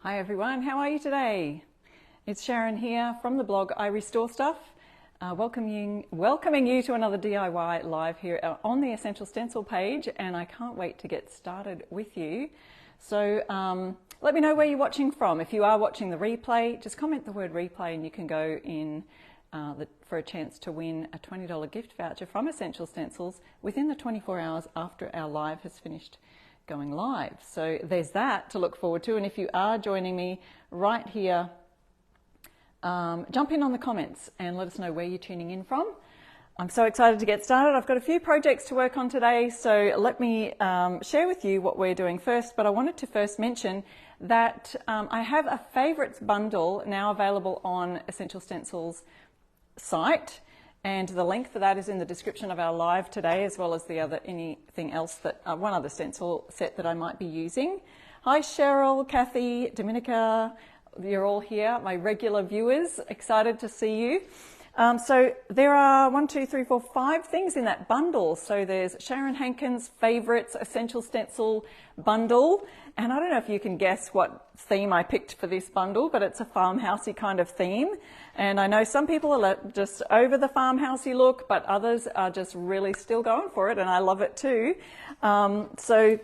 Hi everyone, how are you today? It's Sharon here from the blog I Restore Stuff, welcoming you to another DIY live here on the Essential Stencil page, and I can't wait to get started with you. So let me know where you're watching from. If you are watching the replay, just comment the word replay and you can go in for a chance to win a $20 gift voucher from Essential Stencils within the 24 hours after our live has finished going live. So there's that to look forward to. And if you are joining me right here, jump in on the comments and let us know where you're tuning in from. I'm so excited to get started. I've got a few projects to work on today, so let me share with you what we're doing first. But I wanted to first mention that I have a Favourites Bundle now available on Essential Stencils site, and the link for that is in the description of our live today, as well as anything else that one other stencil set that I might be using. Hi Cheryl, Kathy, Dominica, you're all here, my regular viewers, excited to see you. So there are 5 things in that bundle. So there's Sharon Hankins Favourites Essential Stencil Bundle, and I don't know if you can guess what theme I picked for this bundle, but it's a farmhousey kind of theme. And I know some people are just over the farmhousey look, but others are just really still going for it, and I love it too. So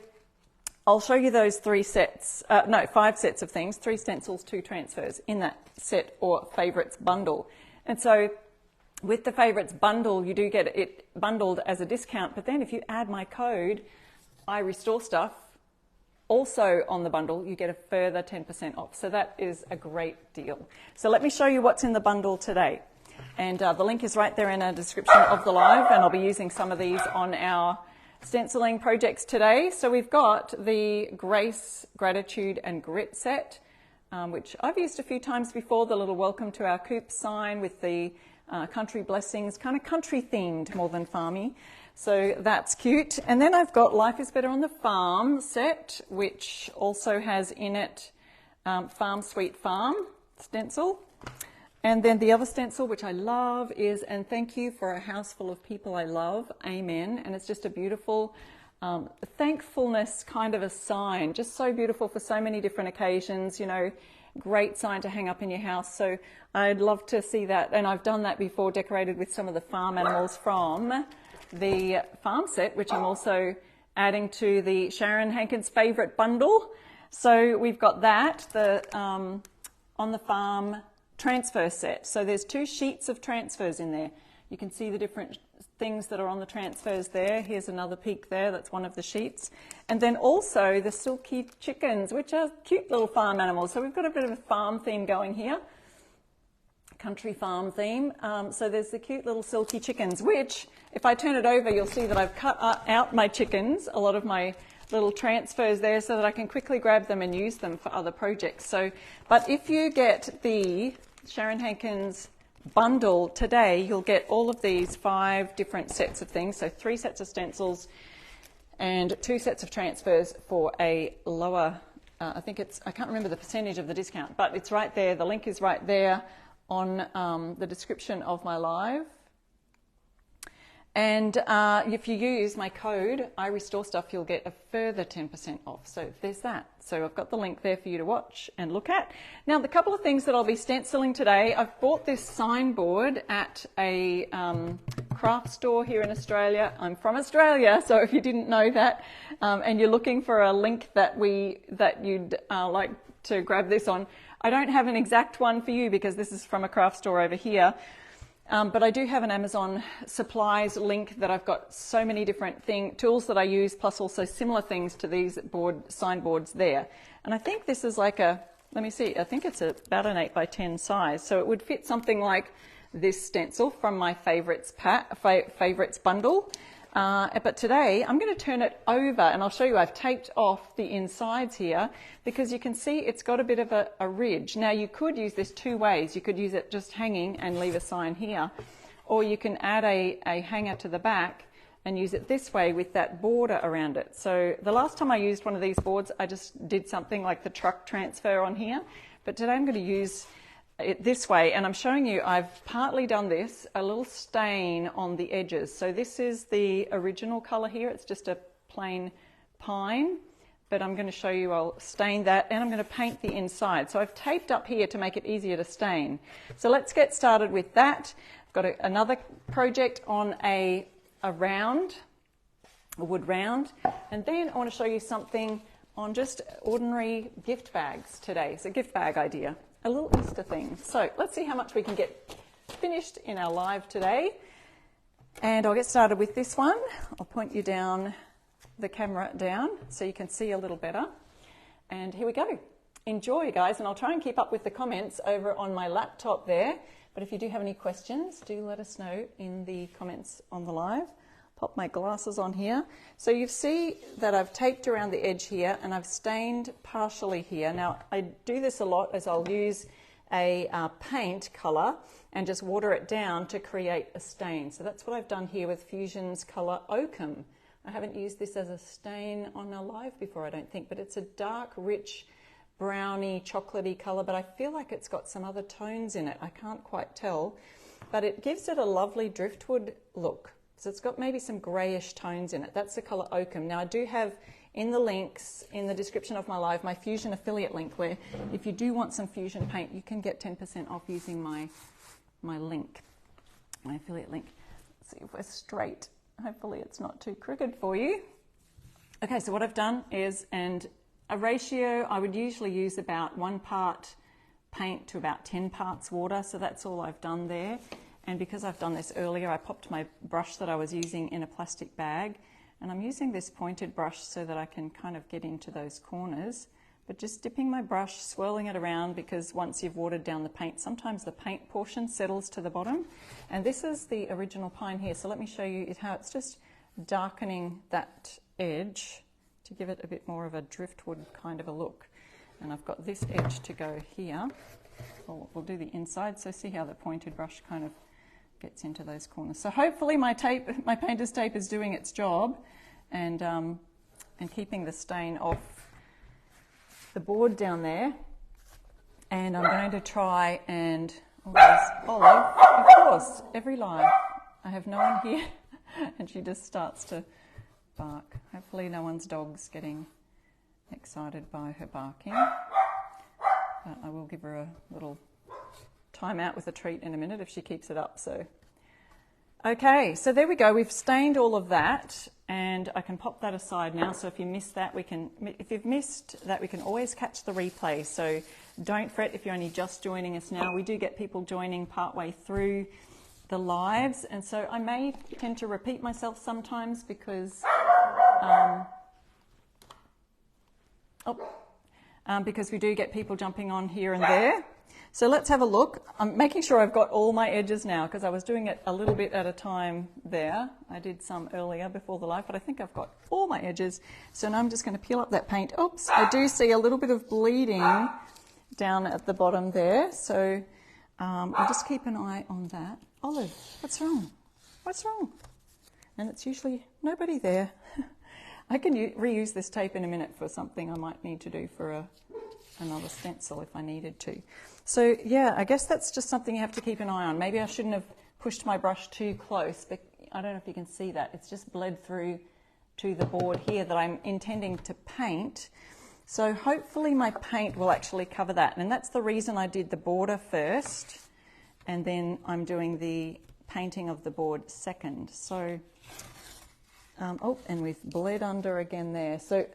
I'll show you those 5 sets of things, 3 stencils, 2 transfers in that set or Favourites Bundle. And so with the Favourites Bundle, you do get it bundled as a discount, but then if you add my code, I Restore Stuff, also on the bundle, you get a further 10% off. So that is a great deal. So let me show you what's in the bundle today. And the link is right there in the description of the live, and I'll be using some of these on our stenciling projects today. So we've got the Grace, Gratitude and Grit set, which I've used a few times before, the little welcome to our coop sign with the country blessings, kind of country themed more than farmy. So that's cute. And then I've got Life is Better on the Farm set, which also has in it Farm Sweet Farm stencil. And then the other stencil, which I love, is And Thank You for a House Full of People I Love, Amen. And it's just a beautiful thankfulness kind of a sign, just so beautiful for so many different occasions, you know, great sign to hang up in your house. So I'd love to see that, and I've done that before, decorated with some of the farm animals from the farm set, which I'm also adding to the Sharon Hankins Favourite Bundle. So we've got that, the On the Farm transfer set. So there's 2 sheets of transfers in there. You can see the different things that are on the transfers there. Here's another peek there, that's one of the sheets. And then also the silky chickens, which are cute little farm animals. So we've got a bit of a farm theme going here, country farm theme. So there's the cute little silky chickens, which if I turn it over, you'll see that I've cut out my chickens, a lot of my little transfers there, so that I can quickly grab them and use them for other projects. So, but if you get the Sharon Hankins bundle today, you'll get all of these 5 different sets of things. So 3 sets of stencils and 2 sets of transfers for a lower, I can't remember the percentage of the discount, but it's right there. The link is right there on the description of my live. And if you use my code, I Restore Stuff, you'll get a further 10% off. So there's that. So I've got the link there for you to watch and look at. Now, the couple of things that I'll be stenciling today, I've bought this signboard at a craft store here in Australia. I'm from Australia, so if you didn't know that, and you're looking for a link that you'd like to grab this on, I don't have an exact one for you because this is from a craft store over here. But I do have an Amazon supplies link that I've got so many different tools that I use, plus also similar things to these signboards there. And I think this is like let me see, I think it's about an 8 by 10 size. So it would fit something like this stencil from my Favourites Bundle. But today I'm going to turn it over, and I'll show you I've taped off the insides here because you can see it's got a bit of a ridge. Now you could use this 2 ways. You could use it just hanging and leave a sign here, or you can add a hanger to the back and use it this way with that border around it. So the last time I used one of these boards, I just did something like the truck transfer on here, but today I'm going to use it this way, and I'm showing you I've partly done this, a little stain on the edges. So this is the original color here, it's just a plain pine, but I'm going to show you, I'll stain that and I'm going to paint the inside. So I've taped up here to make it easier to stain. So let's get started with that. I've got another project on a wood round, and then I want to show you something on just ordinary gift bags today. It's a gift bag idea, a little Easter thing. So let's see how much we can get finished in our live today. And I'll get started with this one. I'll point you down, the camera down, so you can see a little better. And here we go. Enjoy, guys, and I'll try and keep up with the comments over on my laptop there. But if you do have any questions, do let us know in the comments on the live. Pop my glasses on here. So you see that I've taped around the edge here and I've stained partially here. Now I do this a lot as I'll use a paint colour and just water it down to create a stain. So that's what I've done here with Fusion's colour Oakum. I haven't used this as a stain on a live before, I don't think, but it's a dark, rich, browny, chocolatey colour, but I feel like it's got some other tones in it. I can't quite tell, but it gives it a lovely driftwood look. So it's got maybe some greyish tones in it. That's the colour Oakum. Now I do have in the links, in the description of my live, my Fusion affiliate link, where if you do want some Fusion paint, you can get 10% off using my link, my affiliate link. Let's see if we're straight. Hopefully it's not too crooked for you. Okay, so what I've done is, and a ratio, I would usually use about 1 part paint to about 10 parts water, so that's all I've done there. And because I've done this earlier, I popped my brush that I was using in a plastic bag, and I'm using this pointed brush so that I can kind of get into those corners, but just dipping my brush, swirling it around, because once you've watered down the paint, sometimes the paint portion settles to the bottom. And this is the original pine here, so let me show you how it's just darkening that edge to give it a bit more of a driftwood kind of a look. And I've got this edge to go here. We'll do the inside, so see how the pointed brush kind of gets into those corners. So hopefully my painter's tape is doing its job and keeping the stain off the board down there. And I'm going to try and, oh, there's Olive, of course, every live. I have no one here and she just starts to bark. Hopefully no one's dog's getting excited by her barking. But I will give her a little time out with a treat in a minute if she keeps it up. So, okay, so there we go. We've stained all of that, and I can pop that aside now. So if you missed that, if you've missed that, we can always catch the replay. So don't fret if you're only just joining us now. We do get people joining partway through the lives, and so I may tend to repeat myself sometimes because because we do get people jumping on here and there. So let's have a look. I'm making sure I've got all my edges now because I was doing it a little bit at a time there. I did some earlier before the live, but I think I've got all my edges. So now I'm just going to peel up that paint. Oops, I do see a little bit of bleeding down at the bottom there. So I'll just keep an eye on that. Olive, what's wrong? What's wrong? And it's usually nobody there. I can reuse this tape in a minute for something I might need to do for another stencil if I needed to. So yeah, I guess that's just something you have to keep an eye on. Maybe I shouldn't have pushed my brush too close, but I don't know if you can see that. It's just bled through to the board here that I'm intending to paint. So hopefully my paint will actually cover that. And that's the reason I did the border first, and then I'm doing the painting of the board second. So and we've bled under again there. So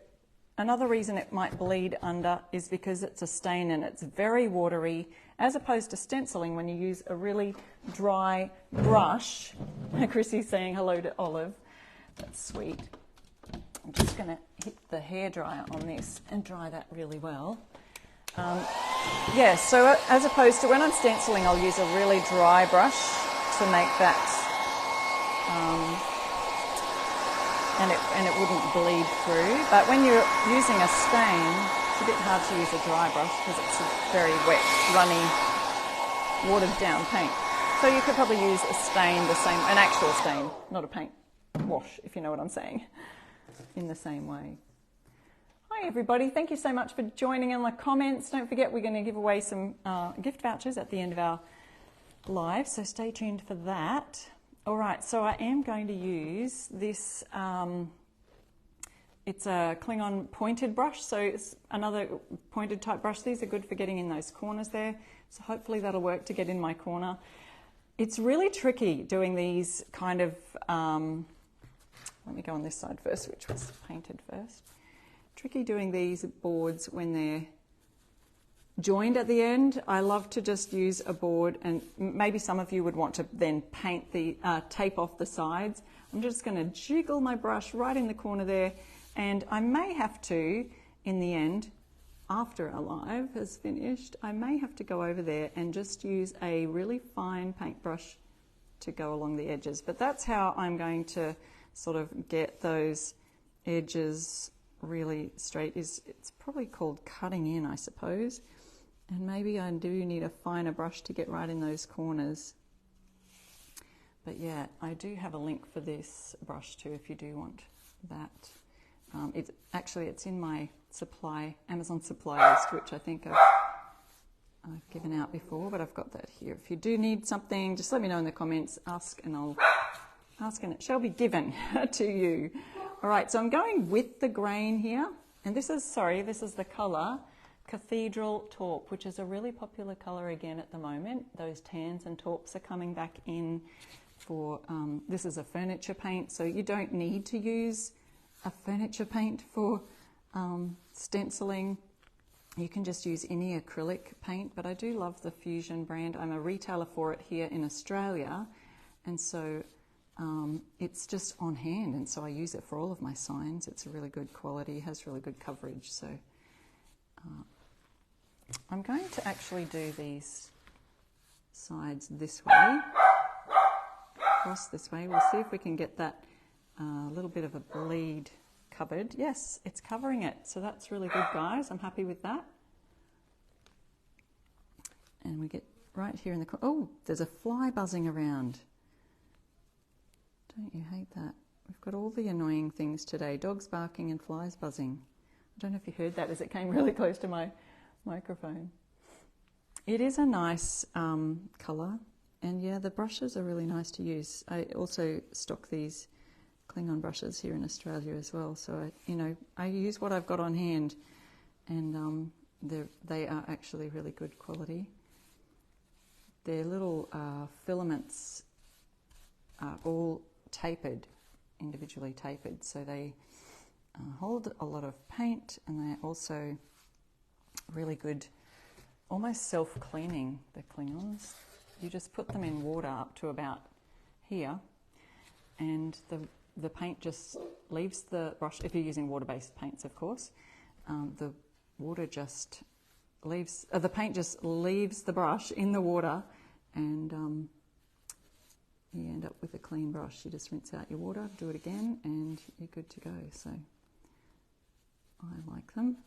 another reason it might bleed under is because it's a stain and it's very watery, as opposed to stenciling when you use a really dry brush. Chrissy's saying hello to Olive. That's sweet. I'm just going to hit the hairdryer on this and dry that really well. Yeah, so as opposed to when I'm stenciling, I'll use a really dry brush to make that and it wouldn't bleed through. But when you're using a stain, it's a bit hard to use a dry brush because it's a very wet, runny, watered down paint. So you could probably use a stain an actual stain, not a paint wash, if you know what I'm saying, in the same way. Hi everybody, thank you so much for joining in the comments. Don't forget we're going to give away some gift vouchers at the end of our live, so stay tuned for that. All right, so I am going to use this it's a Klingon pointed brush, so it's another pointed type brush. These are good for getting in those corners there. So hopefully that'll work to get in my corner. It's really tricky doing these kind of, let me go on this side first, which was painted first. Tricky doing these boards when they're joined at the end. I love to just use a board, and maybe some of you would want to then paint the tape off the sides. I'm just going to jiggle my brush right in the corner there, and I may have to, in the end, after our live has finished, I may have to go over there and just use a really fine paintbrush to go along the edges. But that's how I'm going to sort of get those edges really straight. It's probably called cutting in, I suppose. And maybe I do need a finer brush to get right in those corners. But yeah, I do have a link for this brush too if you do want that. It's in my Amazon supply list, which I think I've given out before, but I've got that here. If you do need something, just let me know in the comments, ask and it shall be given to you. All right, so I'm going with the grain here, and this is the colour Cathedral Taupe, which is a really popular colour again at the moment. Those tans and taupes are coming back in for, this is a furniture paint, so you don't need to use a furniture paint for stenciling. You can just use any acrylic paint, but I do love the Fusion brand. I'm a retailer for it here in Australia, and so it's just on hand, and so I use it for all of my signs. It's a really good quality, has really good coverage. So I'm going to actually do these sides this way, across this way. We'll see if we can get that little bit of a bleed covered. Yes, it's covering it, so that's really good, guys. I'm happy with that. And we get right here in the corner. Oh, there's a fly buzzing around. Don't you hate that? We've got all the annoying things today. Dogs barking and flies buzzing. I don't know if you heard that as it came really close to my microphone. It is a nice colour, and yeah, the brushes are really nice to use. I also stock these Klingon brushes here in Australia as well, so I use what I've got on hand, and they are actually really good quality. Their little filaments are all tapered, individually tapered, so they hold a lot of paint, and they're also really good, almost self-cleaning, the Klingons. You just put them in water up to about here, and the paint just leaves the brush, if you're using water-based paints, of course. The water just leaves, the paint just leaves the brush in the water, and you end up with a clean brush. You just rinse out your water, do it again, and you're good to go. So I like them.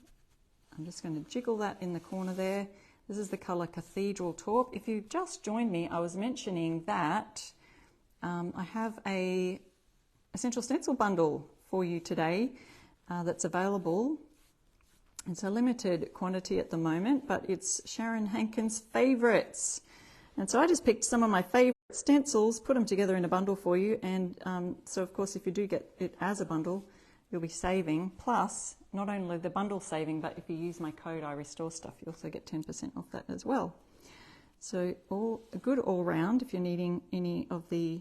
I'm just going to jiggle that in the corner there. This is the colour Cathedral Taupe. If you just joined me, I was mentioning that I have a Essential Stencil Bundle for you today that's available. It's a limited quantity at the moment, but it's Sharon Hankins Favourites. And so I just picked some of my favourite stencils, put them together in a bundle for you, and so of course if you do get it as a bundle, you'll be saving. Plus, not only the bundle saving, but if you use my code I Restore Stuff, you also get 10% off that as well. So good all round. If you're needing any of the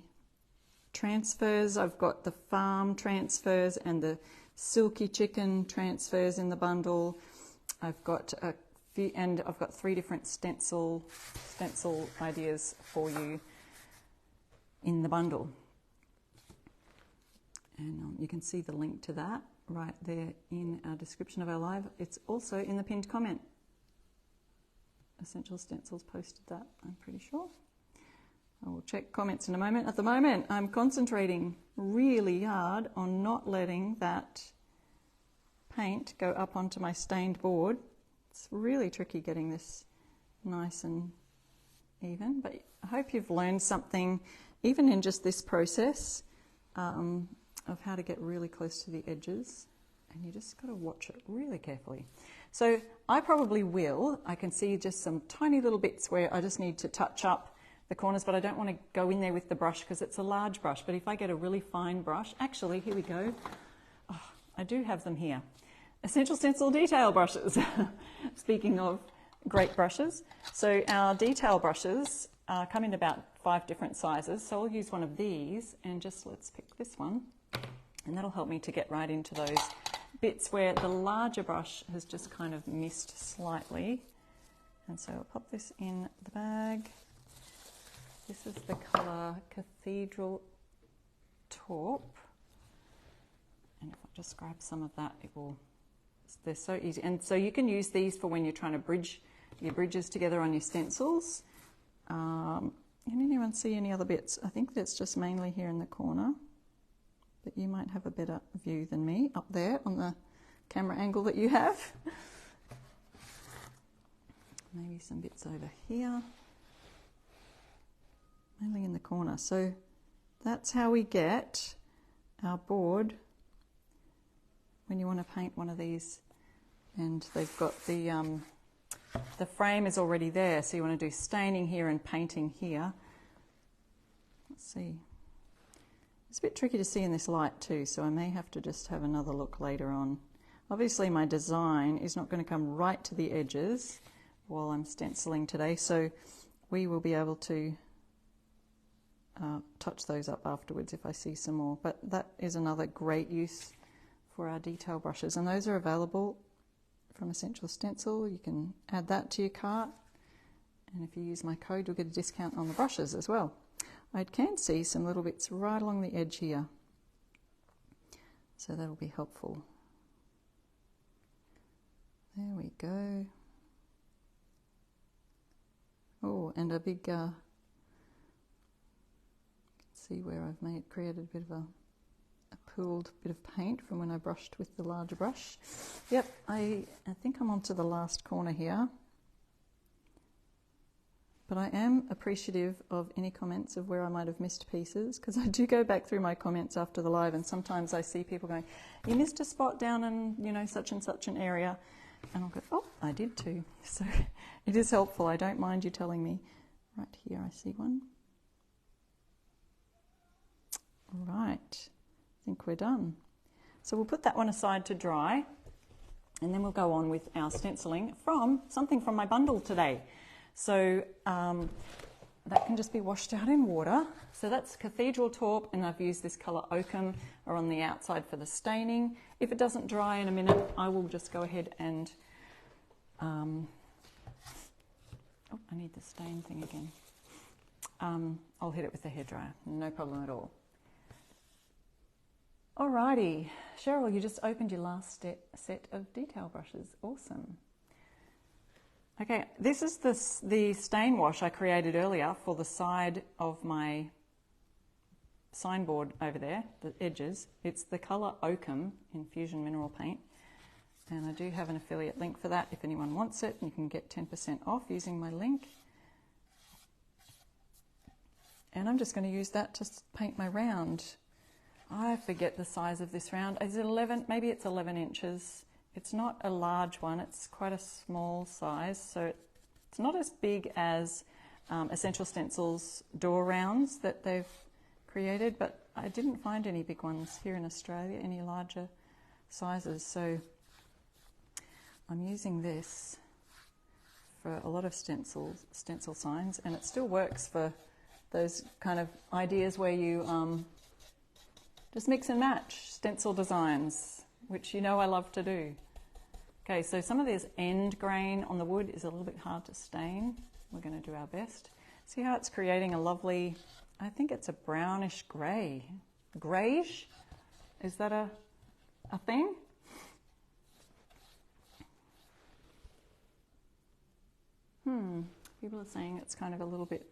transfers, I've got the farm transfers and the silky chicken transfers in the bundle. I've got a few, and I've got 3 different stencil ideas for you in the bundle. And you can see the link to that right there in our description of our live. It's also in the pinned comment. Essential Stencils posted that, I'm pretty sure. I will check comments in a moment. At the moment, I'm concentrating really hard on not letting that paint go up onto my stained board. It's really tricky getting this nice and even, but I hope you've learned something, even in just this process, of how to get really close to the edges, and you just got to watch it really carefully. So I probably will. I can see just some tiny little bits where I just need to touch up the corners, but I don't want to go in there with the brush because it's a large brush. But if I get a really fine brush, actually, here we go. Oh, I do have them here. Essential Stencil detail brushes. Speaking of great brushes. So our detail brushes come in about 5 different sizes. So I'll use one of these and just let's pick this one. And that'll help me to get right into those bits where the larger brush has just kind of missed slightly. And so I'll pop this in the bag. This is the colour Cathedral Taupe. And if I just grab some of that, it will, they're so easy. And so you can use these for when you're trying to bridge your bridges together on your stencils. Can anyone see any other bits? I think that's just mainly here in the corner. But you might have a better view than me up there on the camera angle that you have. Maybe some bits over here. Mainly in the corner. So that's how we get our board when you want to paint one of these, and they've got the frame is already there, so you want to do staining here and painting here. Let's see. It's a bit tricky to see in this light too, so I may have to just have another look later on. Obviously my design is not going to come right to the edges while I'm stenciling today, so we will be able to touch those up afterwards if I see some more. But that is another great use for our detail brushes, and those are available from Essential Stencil. You can add that to your cart, and if you use my code you'll get a discount on the brushes as well. I can see some little bits right along the edge here, so that'll be helpful. There we go. Oh, and a big see where I've created a bit of a pooled bit of paint from when I brushed with the larger brush. Yep, I think I'm onto the last corner here. But I am appreciative of any comments of where I might have missed pieces, because I do go back through my comments after the live, and sometimes I see people going, you missed a spot down in, you know, such and such an area. And I'll go, oh, I did too. So it is helpful. I don't mind you telling me. Right here I see one. All right. I think we're done. So we'll put that one aside to dry, and then we'll go on with our stenciling from something from my bundle today. So that can just be washed out in water. So that's Cathedral Taupe, and I've used this colour Oakham on the outside for the staining. If it doesn't dry in a minute, I will just go ahead and oh, I need the stain thing again. I'll hit it with the hairdryer, no problem at all. Alrighty, Cheryl, you just opened your last set of detail brushes. Awesome. Okay, this is the stain wash I created earlier for the side of my signboard over there, the edges. It's the colour Oakham Infusion Mineral Paint, and I do have an affiliate link for that if anyone wants it. You can get 10% off using my link. And I'm just going to use that to paint my round. I forget the size of this round. Is it 11? Maybe it's 11 inches. It's not a large one. It's quite a small size. So it's not as big as Essential Stencil's door rounds that they've created, but I didn't find any big ones here in Australia, any larger sizes. So I'm using this for a lot of stencil signs, and it still works for those kind of ideas where you just mix and match stencil designs, which you know I love to do. Okay, so some of this end grain on the wood is a little bit hard to stain. We're going to do our best. See how it's creating a lovely, I think it's a brownish grey. Greyish? Is that a thing? People are saying it's kind of a little bit,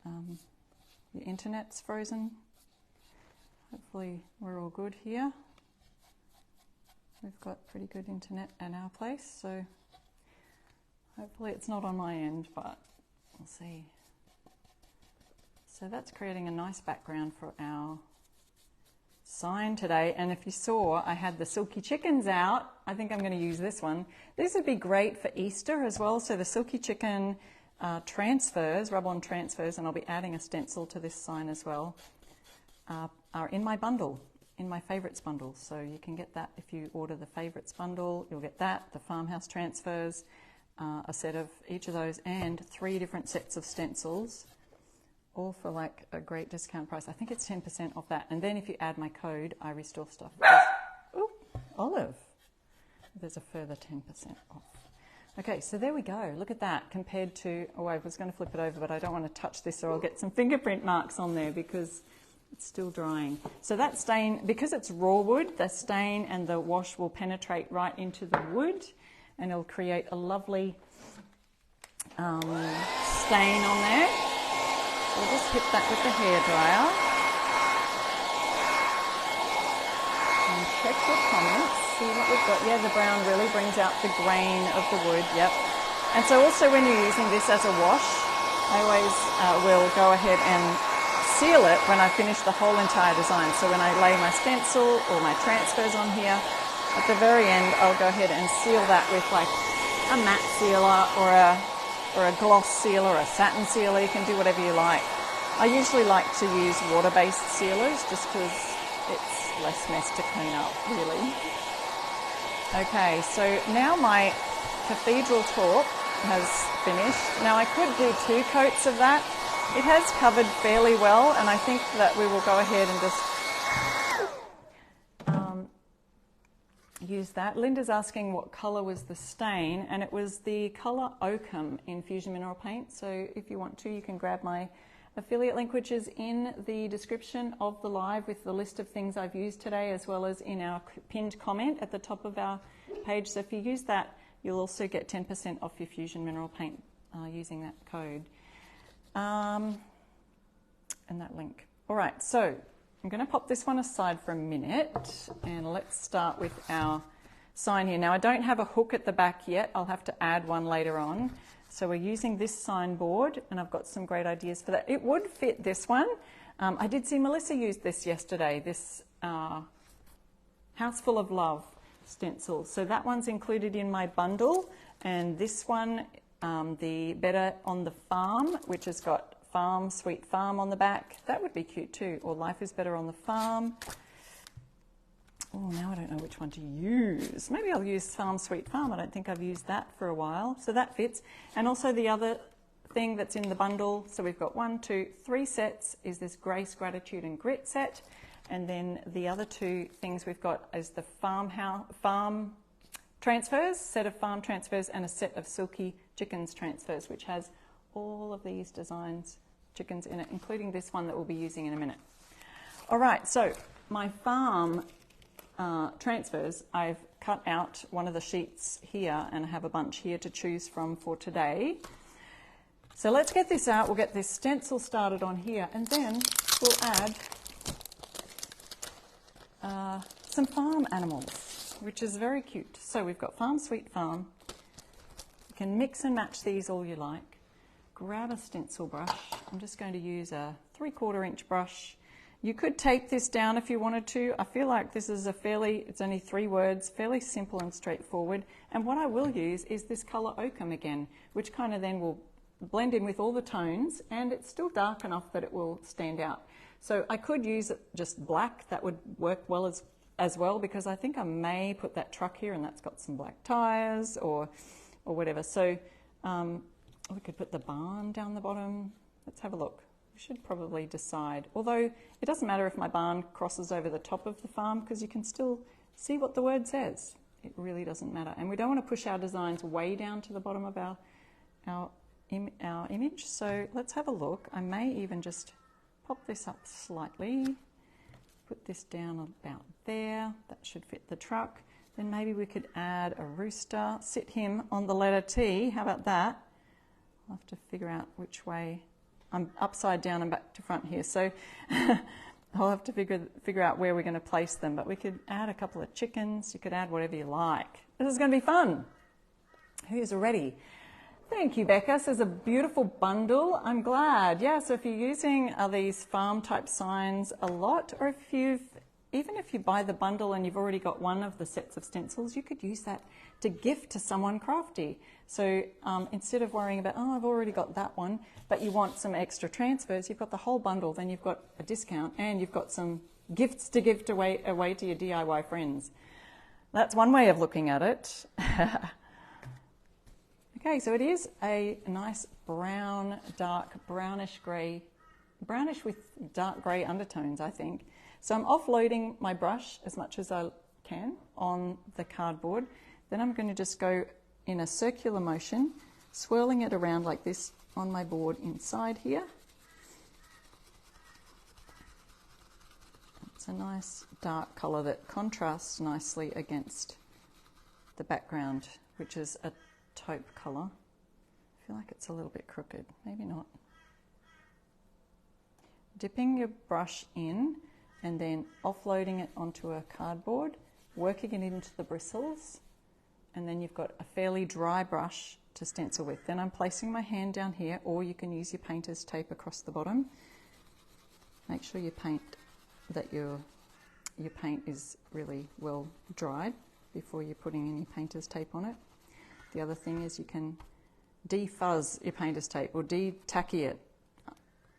the internet's frozen. Hopefully we're all good here. We've got pretty good internet at our place, so hopefully it's not on my end, but we'll see. So that's creating a nice background for our sign today. And if you saw, I had the Silky Chickens out. I think I'm going to use this one. This would be great for Easter as well. So the Silky Chicken transfers, rub-on transfers, and I'll be adding a stencil to this sign as well, are in my bundle. in my Favourites Bundle. So you can get that if you order the Favourites Bundle. You'll get that, the farmhouse transfers, a set of each of those, and 3 different sets of stencils, all for like a great discount price. I think it's 10% off that. And then if you add my code, I restore stuff. Ooh, Olive. There's a further 10% off. Okay, so there we go. Look at that compared to, oh, I was going to flip it over, but I don't want to touch this or I'll get some fingerprint marks on there because it's still drying. So that stain, because it's raw wood, the stain and the wash will penetrate right into the wood and it'll create a lovely stain on there. So we'll just hit that with the hairdryer. And check your comments. See what we've got. Yeah, the brown really brings out the grain of the wood. Yep. And so also when you're using this as a wash, I always will go ahead and seal it when I finish the whole entire design. So when I lay my stencil or my transfers on here, at the very end, I'll go ahead and seal that with like a matte sealer or a gloss sealer or a satin sealer. You can do whatever you like. I usually like to use water-based sealers just because it's less mess to clean up, really. Okay, so now my cathedral talk has finished. Now I could do 2 coats of that. It has covered fairly well, and I think that we will go ahead and just use that. Linda's asking what colour was the stain, and it was the colour Oakham in Fusion Mineral Paint. So if you want to, you can grab my affiliate link, which is in the description of the live with the list of things I've used today, as well as in our pinned comment at the top of our page. So if you use that, you'll also get 10% off your Fusion Mineral Paint using that code and that link. All right, so I'm going to pop this one aside for a minute and let's start with our sign here. Now I don't have a hook at the back yet. I'll have to add one later on. So we're using this signboard, and I've got some great ideas for that. It would fit this one. I did see Melissa use this yesterday, this House Full of Love stencil. So that one's included in my bundle, and this one, the Better on the Farm, which has got Farm, Sweet Farm on the back. That would be cute too, or Life is Better on the Farm. Oh, now I don't know which one to use. Maybe I'll use Farm Sweet Farm. I don't think I've used that for a while. So that fits. And also the other thing that's in the bundle, so we've got 1, 2, 3 sets, is this Grace, Gratitude and Grit set. And then the other 2 things we've got is the farm transfers, set of farm transfers, and a set of Silky Chickens transfers, which has all of these designs, chickens in it, including this one that we'll be using in a minute. All right, so my farm transfers, I've cut out one of the sheets here and I have a bunch here to choose from for today. So let's get this out. We'll get this stencil started on here, and then we'll add some farm animals, which is very cute. So we've got Farm Sweet Farm. You can mix and match these all you like. Grab a stencil brush. I'm just going to use a 3/4 inch brush. You could tape this down if you wanted to. I feel like this is it's only 3 words, fairly simple and straightforward. And what I will use is this colour Oakham again, which kind of then will blend in with all the tones, and it's still dark enough that it will stand out. So I could use it just black. That would work well as well, because I think I may put that truck here and that's got some black tyres or whatever. So we could put the barn down the bottom. Let's have a look. Should probably decide, although it doesn't matter if my barn crosses over the top of the farm, because you can still see what the word says. It really doesn't matter, and we don't want to push our designs way down to the bottom of our image. So let's have a look. I may even just pop this up slightly, put this down about there. That should fit the truck. Then maybe we could add a rooster, sit him on the letter T. How about that? I'll have to figure out which way. I'm upside down and back to front here, so I'll have to figure out where we're going to place them. But we could add a couple of chickens. You could add whatever you like. This is going to be fun. Who's ready? Thank you, Becca. This is a beautiful bundle. I'm glad. Yeah, so if you're using these farm type signs a lot, or even if you buy the bundle and you've already got one of the sets of stencils, you could use that to gift to someone crafty. So instead of worrying about, oh, I've already got that one, but you want some extra transfers, you've got the whole bundle, then you've got a discount and you've got some gifts to gift away to your DIY friends. That's one way of looking at it. Okay, so it is a nice brown, dark, brownish grey, brownish with dark grey undertones, I think. So I'm offloading my brush as much as I can on the cardboard. Then I'm going to just go in a circular motion, swirling it around like this on my board inside here. It's a nice dark colour that contrasts nicely against the background, which is a taupe colour. I feel like it's a little bit crooked, maybe not. Dipping your brush in and then offloading it onto a cardboard, working it into the bristles, and then you've got a fairly dry brush to stencil with. Then I'm placing my hand down here, or you can use your painter's tape across the bottom. Make sure you paint that your paint is really well dried before you're putting any painter's tape on it. The other thing is you can defuzz your painter's tape or de-tacky it,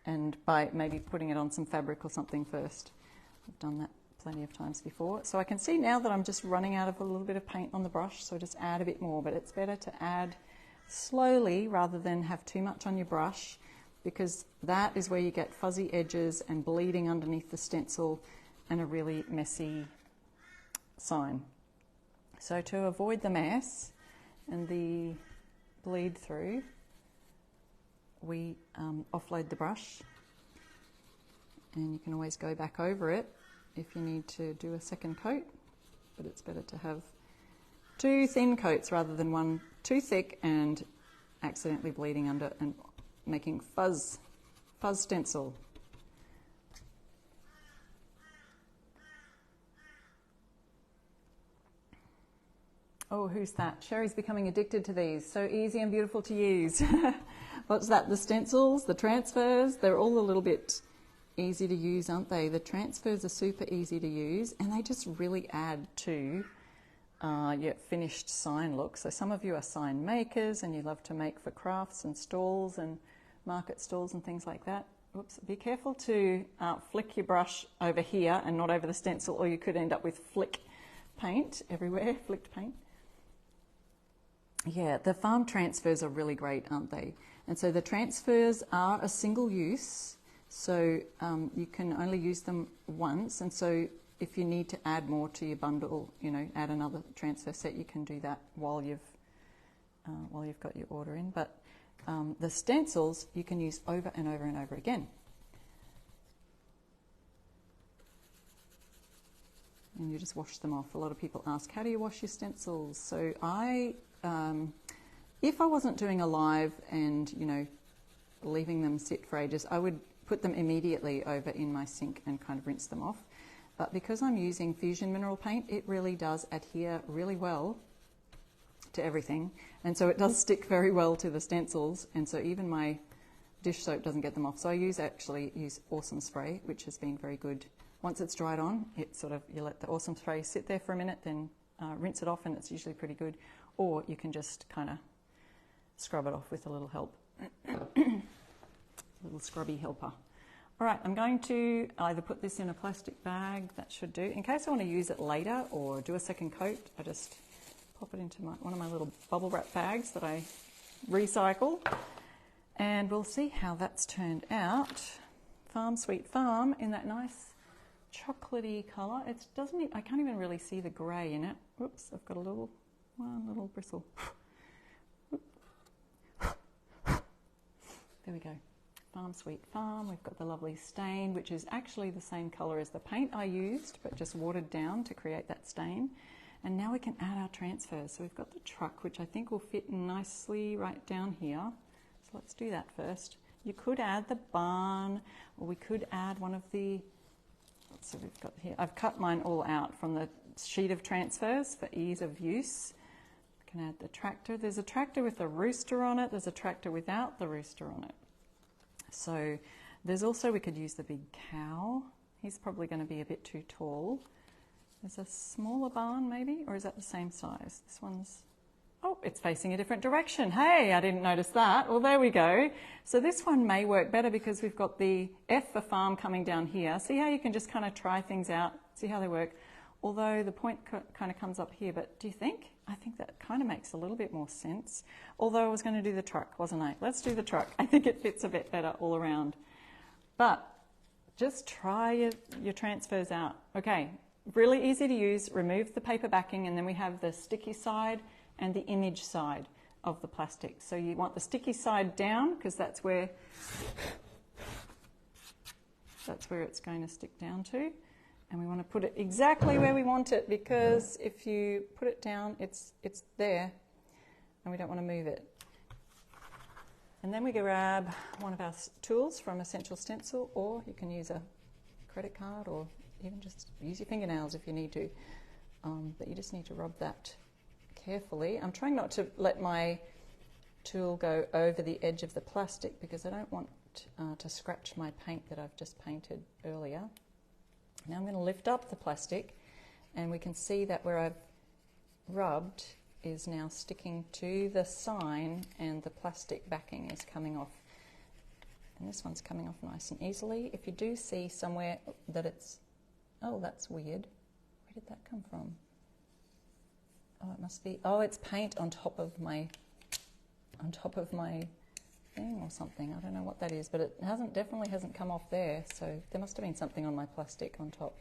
and by maybe putting it on some fabric or something first. I've done that plenty of times before. So I can see now that I'm just running out of a little bit of paint on the brush, so just add a bit more, but it's better to add slowly rather than have too much on your brush, because that is where you get fuzzy edges and bleeding underneath the stencil and a really messy sign. So to avoid the mess and the bleed through, we offload the brush, and you can always go back over it if you need to do a second coat, but it's better to have two thin coats rather than one too thick and accidentally bleeding under and making fuzz stencil. Oh, who's that? Sherry's becoming addicted to these. So easy and beautiful to use. What's that? The stencils, the transfers, they're all a little bit easy to use, aren't they? The transfers are super easy to use, and they just really add to your finished sign look. So some of you are sign makers and you love to make for crafts and stalls and market stalls and things like that. Oops, be careful to flick your brush over here and not over the stencil, or you could end up with flick paint everywhere, flicked paint. Yeah, the farm transfers are really great, aren't they? And so the transfers are a single use, so you can only use them once, and so if you need to add more to your bundle, you know, add another transfer set, you can do that while you've got your order in. But the stencils you can use over and over and over again. And you just wash them off. A lot of people ask, how do you wash your stencils? So if I wasn't doing a live and, you know, leaving them sit for ages, I would put them immediately over in my sink and kind of rinse them off. But because I'm using fusion mineral paint, it really does adhere really well to everything. And so it does stick very well to the stencils. And so even my dish soap doesn't get them off. So I actually use Awesome Spray, which has been very good. Once it's dried on, you let the Awesome Spray sit there for a minute, then rinse it off, and it's usually pretty good. Or you can just kind of scrub it off with a little help. Little scrubby helper. All right, I'm going to either put this in a plastic bag, that should do. In case I want to use it later or do a second coat, I just pop it into one of my little bubble wrap bags that I recycle. And we'll see how that's turned out. Farm Sweet Farm in that nice chocolatey colour. I can't even really see the grey in it. Whoops, I've got one little bristle. There we go. Farm Sweet Farm. We've got the lovely stain, which is actually the same colour as the paint I used, but just watered down to create that stain. And now we can add our transfers. So we've got the truck, which I think will fit nicely right down here. So let's do that first. You could add the barn, or we could add one of the, so we've got here, I've cut mine all out from the sheet of transfers for ease of use. We can add the tractor. There's a tractor with a rooster on it. There's a tractor without the rooster on it. So there's also, we could use the big cow. He's probably going to be a bit too tall. There's a smaller barn maybe, or is that the same size? This one's Oh, it's facing a different direction. Hey, I didn't notice that. Well, there we go. So this one may work better because we've got the F for farm coming down here. See how you can just kind of try things out, see how they work. Although the point kind of comes up here, but do you think? I think that kind of makes a little bit more sense. Although I was going to do the truck, wasn't I? Let's do the truck. I think it fits a bit better all around. But just try your transfers out. Okay, really easy to use. Remove the paper backing, and then we have the sticky side and the image side of the plastic. So you want the sticky side down because that's where it's going to stick down to. And we want to put it exactly where we want it, because if you put it down, it's there and we don't want to move it. And then we grab one of our tools from Essential Stencil, or you can use a credit card or even just use your fingernails if you need to. But you just need to rub that carefully. I'm trying not to let my tool go over the edge of the plastic because I don't want to scratch my paint that I've just painted earlier. Now I'm going to lift up the plastic, and we can see that where I've rubbed is now sticking to the sign, and the plastic backing is coming off. And this one's coming off nice and easily. If you do see somewhere that it's, oh, that's weird. Where did that come from? Oh, it must be, oh, it's paint on top of my thing or something. I don't know what that is, but it definitely hasn't come off there. So there must have been something on my plastic on top.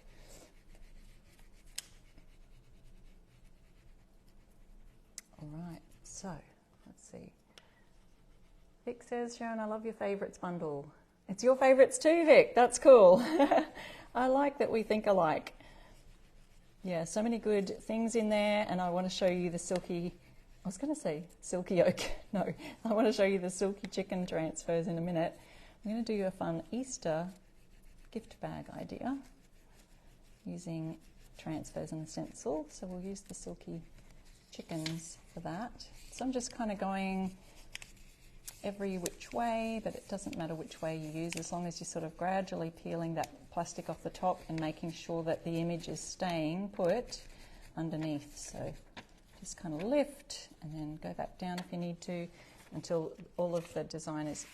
All right, so let's see. Vic says, Sharon, I love your favourites bundle. It's your favourites too, Vic. That's cool. I like that we think alike. Yeah, so many good things in there, and I want to show you the silky, I was going to say silky oak. No, I want to show you the silky chicken transfers in a minute. I'm going to do a fun Easter gift bag idea using transfers and the stencil. So we'll use the silky chickens for that. So I'm just kind of going every which way, but it doesn't matter which way you use as long as you're sort of gradually peeling that plastic off the top and making sure that the image is staying put underneath. So just kind of lift and then go back down if you need to until all of the design is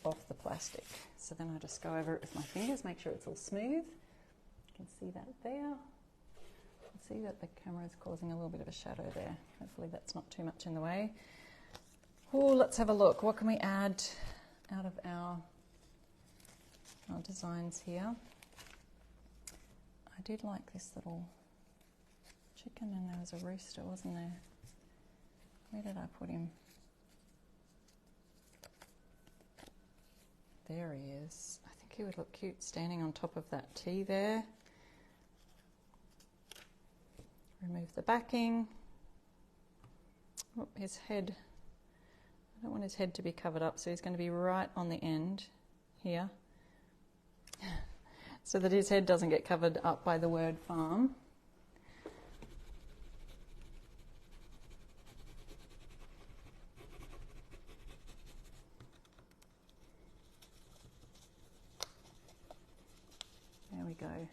off the plastic. So then I just go over it with my fingers, make sure it's all smooth. You can see that there. See that the camera is causing a little bit of a shadow there. Hopefully that's not too much in the way. Oh, let's have a look. What can we add out of our designs here? I did like this little chicken, and there was a rooster, wasn't there? Where did I put him? There he is. I think he would look cute standing on top of that T there. Remove the backing. Oh, his head. I don't want his head to be covered up, so he's going to be right on the end here so that his head doesn't get covered up by the word farm. There we go.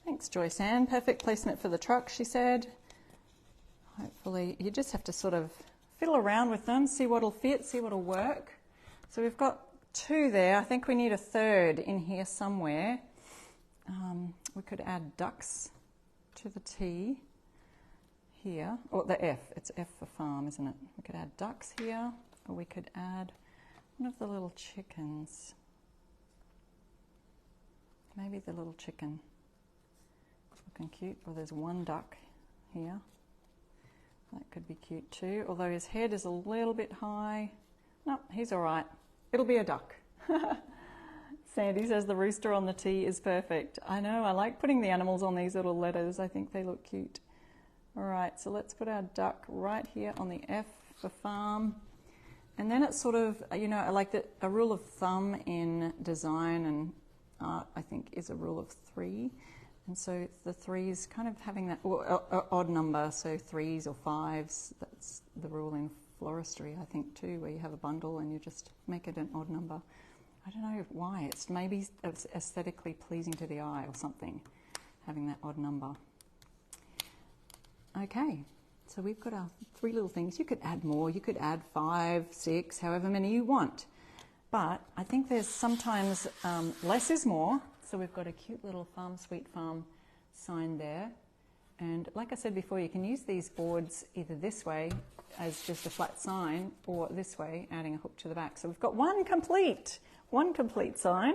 Thanks, Joyce Ann. Perfect placement for the truck, she said. Hopefully, you just have to sort of fiddle around with them, see what'll fit, see what'll work. So we've got two there. I think we need a third in here somewhere. We could add ducks to the T here, or the F. It's F for farm, isn't it? We could add ducks here, or we could add one of the little chickens. Maybe the little chicken. Looking cute. Well, there's one duck here. That could be cute too, although his head is a little bit high. No, he's all right. It'll be a duck. Sandy says the rooster on the T is perfect. I know, I like putting the animals on these little letters. I think they look cute. All right, so let's put our duck right here on the F for farm. And then it's sort of, you know, I like that a rule of thumb in design and art, I think, is a rule of 3. And so the 3 is kind of having that odd number, so 3s or 5s. That's the rule in floristry, I think, too, where you have a bundle and you just make it an odd number. I don't know why. It's maybe aesthetically pleasing to the eye or something, having that odd number. Okay, So we've got our 3 little things. You could add more. You could add 5, 6, however many you want. But I think there's sometimes less is more. So we've got a cute little Farm Sweet Farm sign there. And like I said before, you can use these boards either this way as just a flat sign or this way, adding a hook to the back. So we've got one complete sign.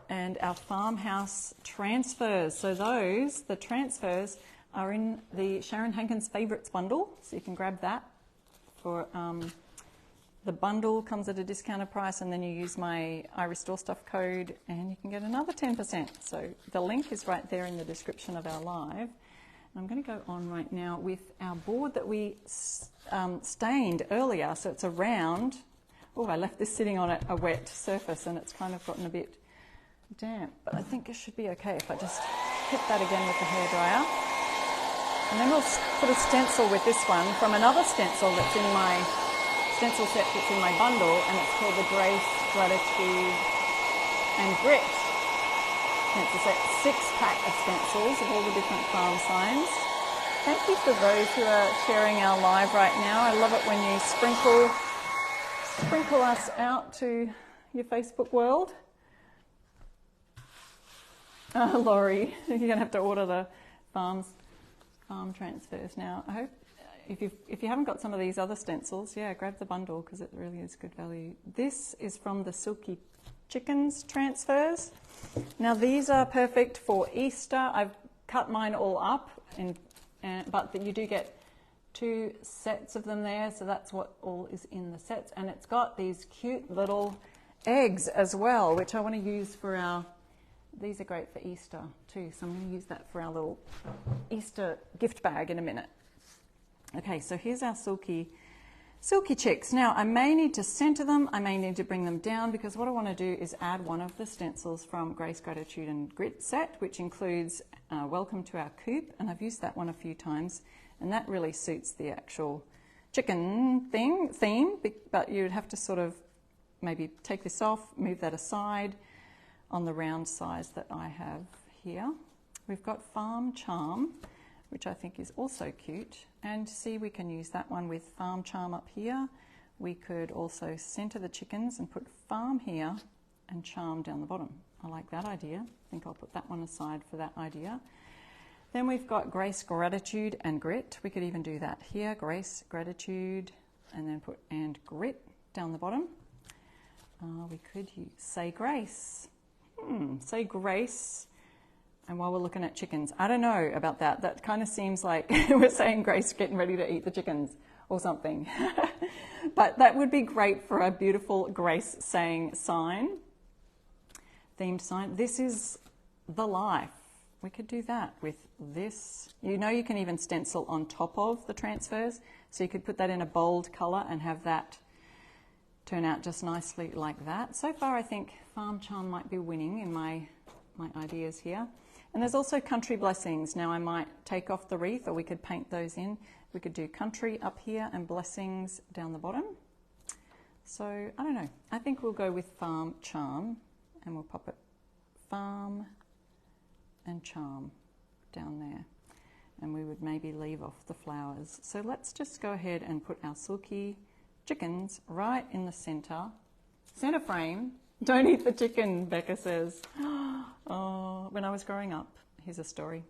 And our farmhouse transfers. So the transfers are in the Sharon Hankins Favourites Bundle. So you can grab that for the bundle comes at a discounted price, and then you use my I Restore Stuff code and you can get another 10%. So the link is right there in the description of our live. And I'm going to go on right now with our board that we stained earlier. So it's a round. Oh, I left this sitting on a wet surface and it's kind of gotten a bit damp, but I think it should be okay if I just hit that again with the hairdryer. And then we'll put a stencil with this one from another stencil that's in my stencil set that's in my bundle, and it's called the Grace, Gratitude and Grit. And it's a set 6-pack of stencils of all the different farm signs. Thank you for those who are sharing our live right now. I love it when you sprinkle us out to your Facebook world. Laurie, you're going to have to order the farm transfers now. I hope if you haven't got some of these other stencils, yeah, grab the bundle because it really is good value. This is from the Silky Chickens transfers. Now these are perfect for Easter. I've cut mine all up, but you do get 2 sets of them there, so that's what all is in the sets. And it's got these cute little eggs as well, which I want to use for our... These are great for Easter too, so I'm going to use that for our little Easter gift bag in a minute. Okay, so here's our silky chicks. Now I may need to center them, I may need to bring them down, because what I want to do is add one of the stencils from Grace, Gratitude and Grit set, which includes Welcome to Our Coop, and I've used that one a few times, and that really suits the actual chicken theme, but you'd have to sort of maybe take this off, move that aside on the round size that I have here. We've got Farm Charm, which I think is also cute, and see, we can use that one with Farm Charm up here. We could also center the chickens and put Farm here and Charm down the bottom. I like that idea. I think I'll put that one aside for that idea. Then we've got Grace, Gratitude and Grit. We could even do that here, Grace, Gratitude, and then put and Grit down the bottom. We could use Say Grace. Say Grace. And while we're looking at chickens, I don't know about that. That kind of seems like we're saying Grace getting ready to eat the chickens or something. But that would be great for a beautiful Grace saying sign, themed sign. This is the life. We could do that with this. You know, you can even stencil on top of the transfers. So you could put that in a bold color and have that turn out just nicely like that. So far, I think Farm Charm might be winning in my ideas here. And there's also Country Blessings. Now I might take off the wreath, or we could paint those in. We could do Country up here and Blessings down the bottom. So I don't know. I think we'll go with Farm Charm, and we'll pop it Farm and Charm down there. And we would maybe leave off the flowers. So let's just go ahead and put our silky chickens right in the center frame. Don't eat the chicken, Becca says. Oh, when I was growing up, here's a story.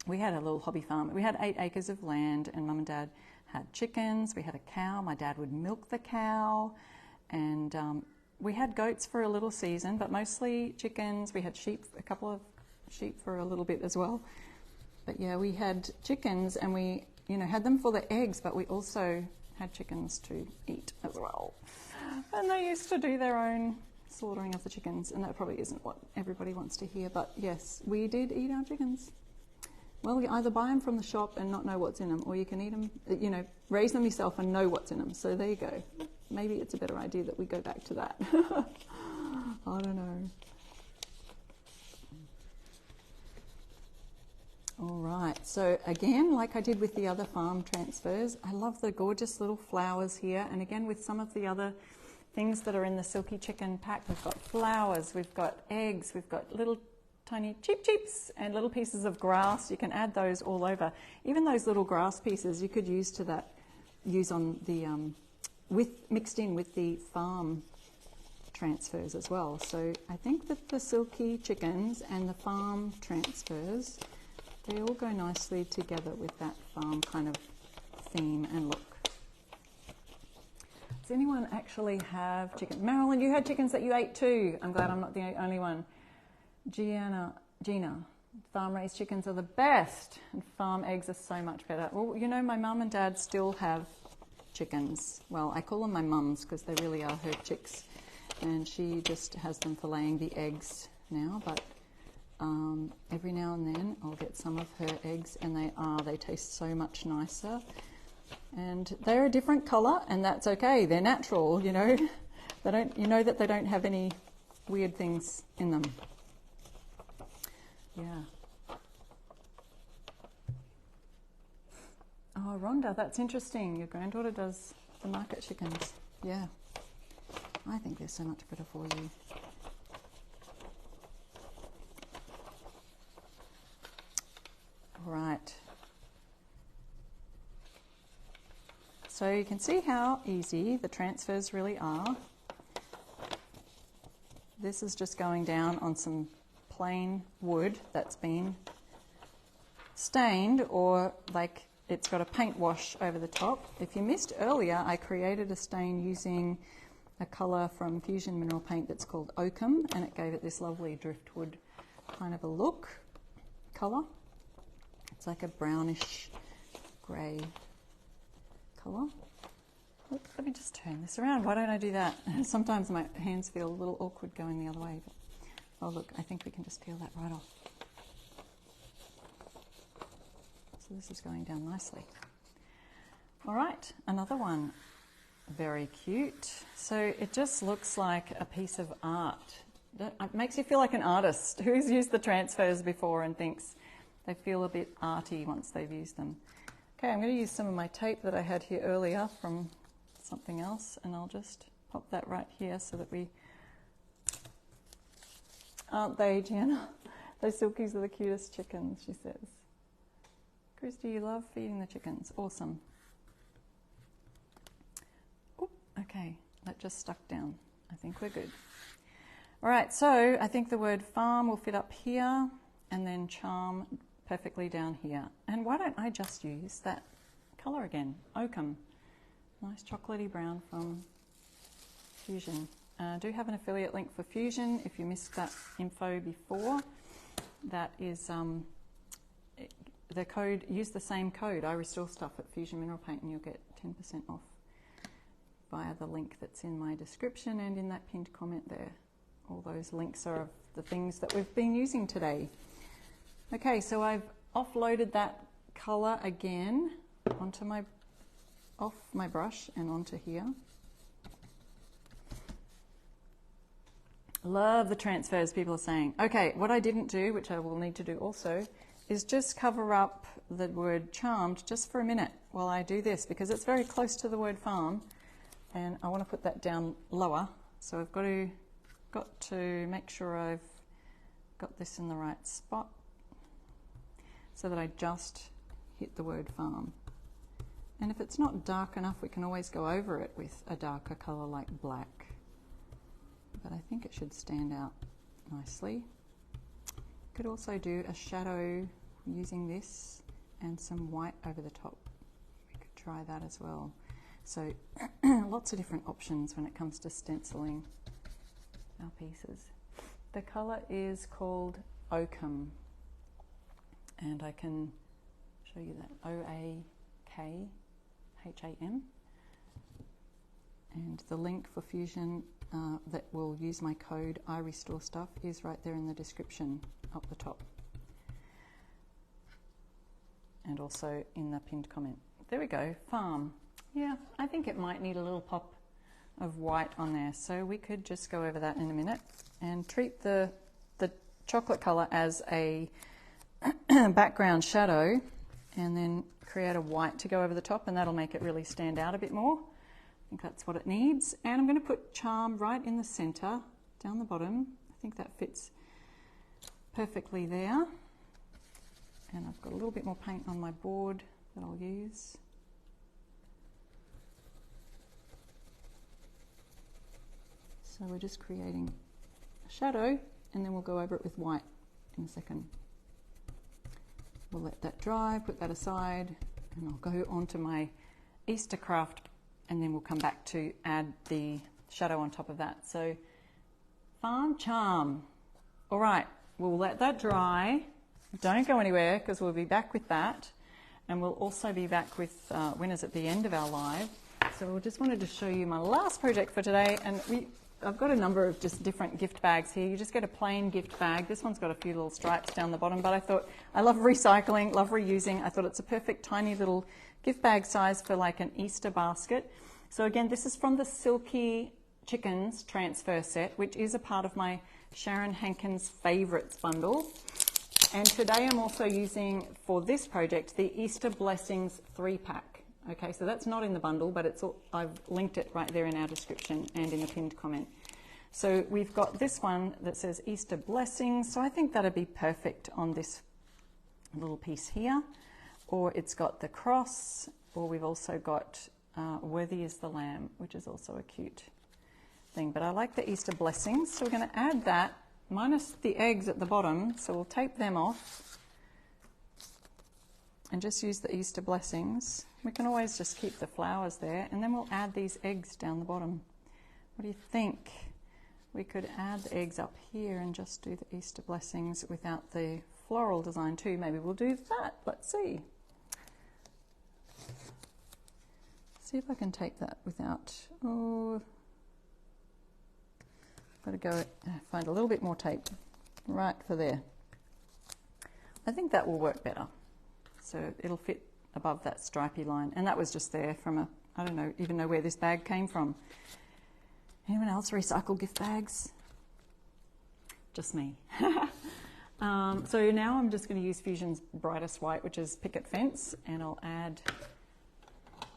We had a little hobby farm. We had 8 acres of land, and Mum and Dad had chickens. We had a cow. My dad would milk the cow, and we had goats for a little season, but mostly chickens. We had sheep, a couple of sheep for a little bit as well. But yeah, we had chickens, and we, had them for the eggs, but we also had chickens to eat as well. And they used to do their own slaughtering of the chickens, and that probably isn't what everybody wants to hear, but yes, we did eat our chickens. Well, you either buy them from the shop and not know what's in them, or you can eat them, raise them yourself and know what's in them. So there you go. Maybe it's a better idea that we go back to that. I don't know. All right, so again, like I did with the other farm transfers, I love the gorgeous little flowers here. And again, with some of the other things that are in the Silky Chicken pack, we've got flowers, we've got eggs, we've got little tiny cheeps and little pieces of grass. You can add those all over. Even those little grass pieces you could use on the mixed in with the farm transfers as well. So I think that the silky chickens and the farm transfers, they all go nicely together with that farm kind of theme and look. Does anyone actually have chicken? Marilyn, you had chickens that you ate too. I'm glad I'm not the only one. Gina, farm-raised chickens are the best, and farm eggs are so much better. Well, you know, my mum and dad still have chickens. Well, I call them my mum's because they really are her chicks, and she just has them for laying the eggs now, but every now and then I'll get some of her eggs, and they taste so much nicer. And they're a different colour, and that's okay. They're natural, you know. You know that they don't have any weird things in them. Yeah. Oh, Rhonda, that's interesting. Your granddaughter does the market chickens. Yeah. I think they're so much better for you. All right. So you can see how easy the transfers really are. This is just going down on some plain wood that's been stained, or like it's got a paint wash over the top. If you missed earlier, I created a stain using a colour from Fusion Mineral Paint that's called Oakum, and it gave it this lovely driftwood kind of a look colour. It's like a brownish grey colour. Oops, let me just turn this around. Why don't I do that? Sometimes my hands feel a little awkward going the other way. But, oh look, I think we can just peel that right off. So this is going down nicely. All right, another one. Very cute. So it just looks like a piece of art. It makes you feel like an artist. Who's used the transfers before and thinks they feel a bit arty once they've used them? Okay, I'm going to use some of my tape that I had here earlier from something else, and I'll just pop that right here so that we... Aren't they, Gianna? Those silkies are the cutest chickens, she says. Christy, you love feeding the chickens. Awesome. Oop, okay, that just stuck down. I think we're good. All right, so I think the word farm will fit up here, and then charm perfectly down here. And why don't I just use that colour again, Oakum. Nice chocolatey brown from Fusion. I do have an affiliate link for Fusion if you missed that info before. That is the code, use the same code, I restore stuff at Fusion Mineral Paint, and you'll get 10% off via the link that's in my description and in that pinned comment there. All those links are of the things that we've been using today. Okay, so I've offloaded that colour again onto off my brush and onto here. Love the transfers, people are saying. Okay, what I didn't do, which I will need to do also, is just cover up the word charmed just for a minute while I do this, because it's very close to the word farm, and I want to put that down lower. So I've got to make sure I've got this in the right spot so that I just hit the word farm. And if it's not dark enough, we can always go over it with a darker colour like black. But I think it should stand out nicely. Could also do a shadow using this and some white over the top. We could try that as well. So lots of different options when it comes to stenciling our pieces. The colour is called Oakum, and I can show you that, O-A-K-H-A-M. And the link for Fusion that will use my code I restore stuff is right there in the description up the top, and also in the pinned comment. There we go, farm. Yeah, I think it might need a little pop of white on there, so we could just go over that in a minute and treat the chocolate colour as a background shadow, and then create a white to go over the top, and that'll make it really stand out a bit more. I think that's what it needs. And I'm going to put charm right in the centre, down the bottom. I think that fits perfectly there. And I've got a little bit more paint on my board that I'll use. So we're just creating a shadow, and then we'll go over it with white in a second. We'll let that dry, put that aside, and I'll go on to my Easter craft, and then we'll come back to add the shadow on top of that. So Farm Charm. All right, we'll let that dry. Don't go anywhere because we'll be back with that, and we'll also be back with winners at the end of our live. So I just wanted to show you my last project for today, and I've got a number of just different gift bags here. You just get a plain gift bag. This one's got a few little stripes down the bottom, but I thought I love recycling, love reusing. I thought it's a perfect tiny little gift bag size for like an Easter basket. So again, this is from the Silky Chickens transfer set, which is a part of my Sharon Hankins Favourites Bundle. And today I'm also using, for this project, the Easter Blessings 3-pack. Okay, so that's not in the bundle, but it's all, I've linked it right there in our description and in the pinned comment. So we've got this one that says Easter Blessings. So I think that'd be perfect on this little piece here. Or it's got the cross, or we've also got Worthy is the Lamb, which is also a cute thing. But I like the Easter Blessings, so we're going to add that, minus the eggs at the bottom. So we'll tape them off and just use the Easter Blessings. We can always just keep the flowers there, and then we'll add these eggs down the bottom. What do you think? We could add the eggs up here and just do the Easter Blessings without the floral design too. Maybe we'll do that. Let's see. See if I can tape that without, got to go find a little bit more tape right for there. I think that will work better. So it'll fit above that stripy line. And that was just there from a, I don't even know where this bag came from. Anyone else recycle gift bags? Just me. So now I'm just going to use Fusion's brightest white, which is Picket Fence, and I'll add,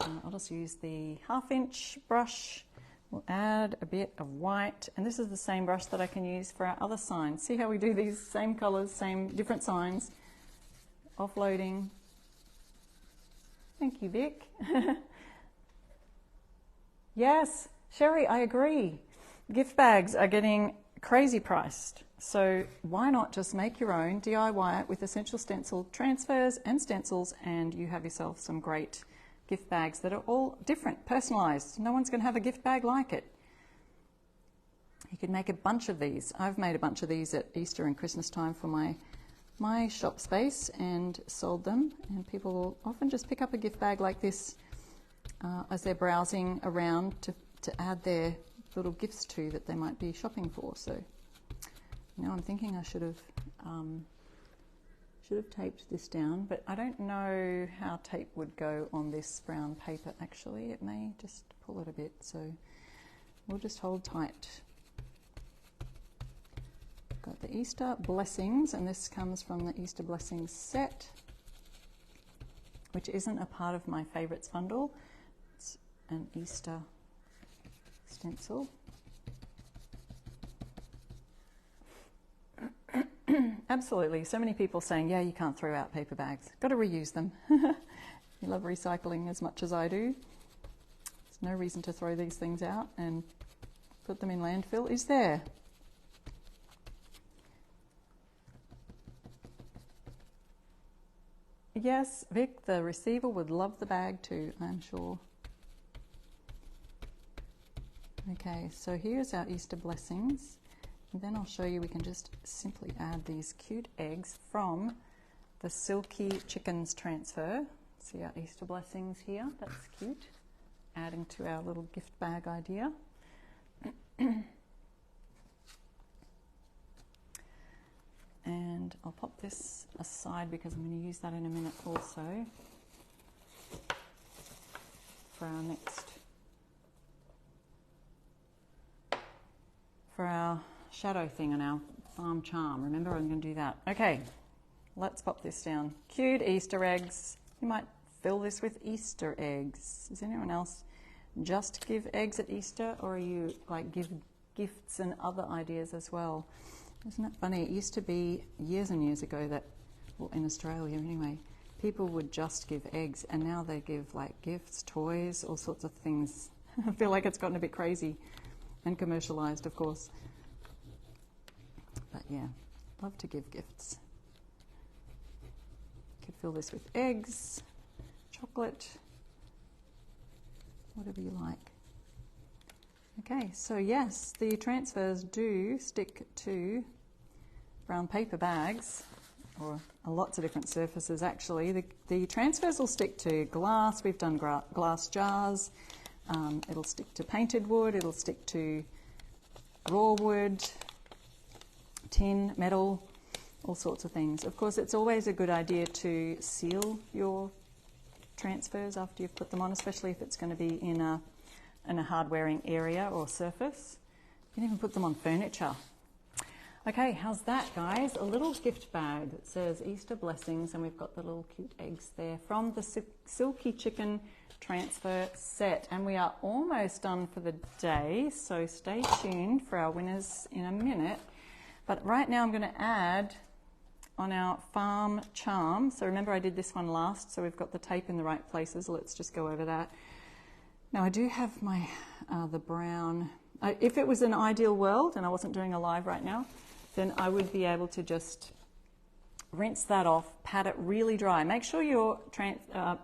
I'll just use the 1/2 inch brush. We'll add a bit of white, and this is the same brush that I can use for our other signs. See how we do these same colors, same different signs. Offloading. Thank you, Vic. Yes, Sherry, I agree. Gift bags are getting crazy priced. So why not just make your own, DIY it with Essential Stencil transfers and stencils, and you have yourself some great gift bags that are all different, personalized. No one's going to have a gift bag like it. You could make a bunch of these. I've made a bunch of these at Easter and Christmas time for my shop space and sold them, and people will often just pick up a gift bag like this as they're browsing around to add their little gifts to that they might be shopping for. So now I'm thinking I should have taped this down, but I don't know how tape would go on this brown paper actually. It may just pull it a bit, so we'll just hold tight. Got the Easter Blessings, and this comes from the Easter Blessings set, which isn't a part of my Favourites Bundle. It's an Easter stencil. Absolutely. So many people saying, yeah, you can't throw out paper bags. Got to reuse them. You love recycling as much as I do. There's no reason to throw these things out and put them in landfill, is there? Yes, Vic, the receiver would love the bag too, I'm sure. Okay, so here's our Easter Blessings. And then I'll show you we can just simply add these cute eggs from the Silky Chickens transfer. See our Easter Blessings here, that's cute. Adding to our little gift bag idea. And I'll pop this aside because I'm going to use that in a minute also for our shadow thing on our Farm Charm. Remember, I'm going to do that. Okay, let's pop this down. Cute Easter eggs. You might fill this with Easter eggs. Does anyone else just give eggs at Easter, or are you like give gifts and other ideas as well? Isn't it funny? It used to be years and years ago that, well, in Australia anyway, people would just give eggs, and now they give like gifts, toys, all sorts of things. I feel like it's gotten a bit crazy and commercialized, of course. But yeah, love to give gifts. Could fill this with eggs, chocolate, whatever you like. Okay, so yes, the transfers do stick to brown paper bags, or lots of different surfaces actually. The transfers will stick to glass. We've done glass jars. It'll stick to painted wood. It'll stick to raw wood, tin, metal, all sorts of things. Of course, it's always a good idea to seal your transfers after you've put them on, especially if it's going to be in a hard-wearing area or surface. You can even put them on furniture. Okay, how's that, guys? A little gift bag that says Easter Blessings, and we've got the little cute eggs there from the Silky Chicken transfer set. And we are almost done for the day, so stay tuned for our winners in a minute. But right now I'm going to add on our farm charm. So remember I did this one last, so we've got the tape in the right places. Let's just go over that. Now I do have my the brown. If it was an ideal world and I wasn't doing a live right now, then I would be able to just rinse that off, pat it really dry. Make sure your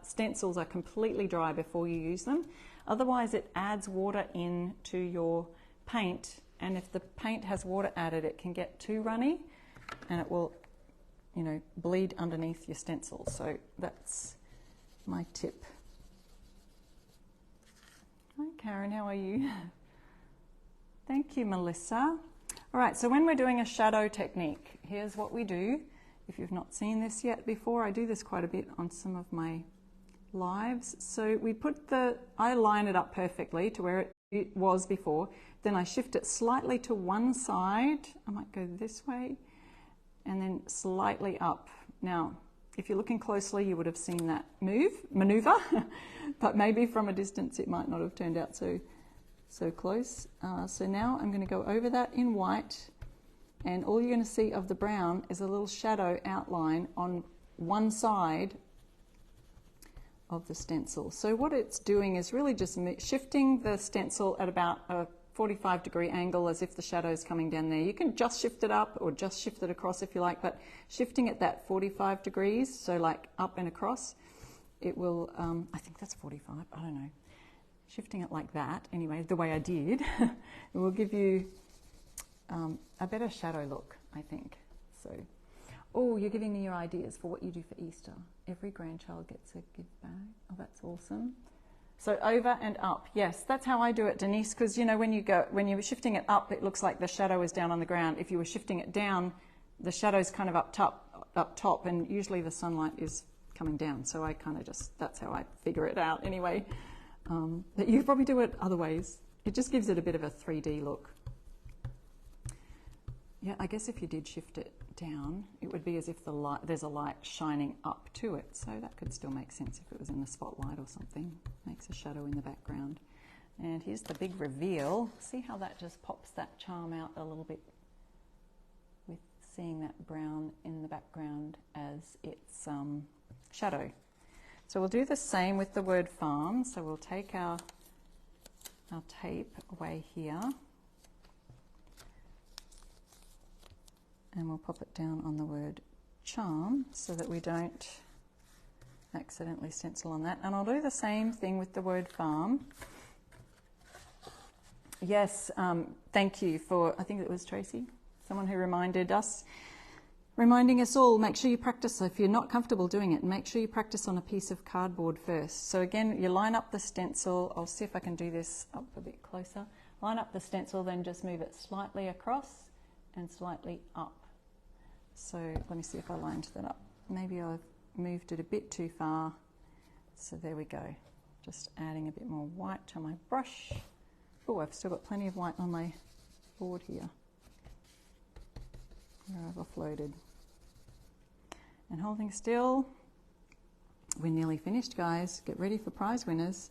stencils are completely dry before you use them. Otherwise it adds water into your paint, and if the paint has water added, it can get too runny and it will, you know, bleed underneath your stencil. So that's my tip. Hi Karen, how are you? Thank you, Melissa. All right, so when we're doing a shadow technique, here's what we do. If you've not seen this yet before, I do this quite a bit on some of my lives. So we put I line it up perfectly to where it was before. Then I shift it slightly to one side. I might go this way and then slightly up. Now, if you're looking closely, you would have seen that maneuver, but maybe from a distance it might not have turned out so close. So now I'm going to go over that in white, and all you're going to see of the brown is a little shadow outline on one side of the stencil. So what it's doing is really just shifting the stencil at about a 45-degree angle, as if the shadow is coming down there. You can just shift it up or just shift it across if you like, but shifting it that 45 degrees, so like up and across, it will, I think that's 45, I don't know. Shifting it like that, anyway, the way I did, it will give you a better shadow look, I think. So, oh, you're giving me your ideas for what you do for Easter. Every grandchild gets a gift bag. Oh, that's awesome. So over and up, yes, that's how I do it, Denise, because you know when you're shifting it up, it looks like the shadow is down on the ground. If you were shifting it down, the shadow's kind of up top, and usually the sunlight is coming down. So I kind of that's how I figure it out anyway. But you probably do it other ways. It just gives it a bit of a 3D look. Yeah, I guess if you did shift it down, it would be as if there's a light shining up to it. So that could still make sense if it was in the spotlight or something. Makes a shadow in the background. And here's the big reveal. See how that just pops that charm out a little bit with seeing that brown in the background as its shadow. So we'll do the same with the word farm. So we'll take our tape away here, and we'll pop it down on the word charm so that we don't accidentally stencil on that. And I'll do the same thing with the word farm. Yes, thank you for, I think it was Tracy, someone who reminding us all, make sure you practice. So if you're not comfortable doing it, make sure you practice on a piece of cardboard first. So again, you line up the stencil. I'll see if I can do this up a bit closer. Line up the stencil, then just move it slightly across and slightly up. So let me see if I lined that up. Maybe I've moved it a bit too far. So there we go. Just adding a bit more white to my brush. Oh, I've still got plenty of white on my board here where I've offloaded. And holding still. We're nearly finished, guys. Get ready for prize winners.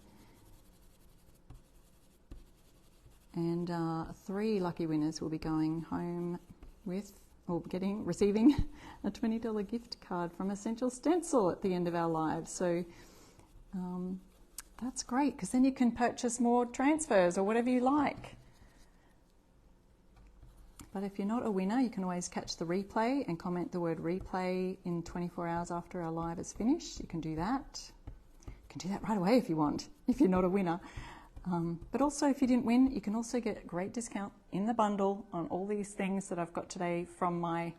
And 3 lucky winners will be going home with or receiving a $20 gift card from Essential Stencil at the end of our lives. So that's great, because then you can purchase more transfers or whatever you like. But if you're not a winner, you can always catch the replay and comment the word replay in 24 hours after our live is finished. You can do that. You can do that right away if you want, if you're not a winner. But also, if you didn't win, you can also get a great discount in the bundle on all these things that I've got today from my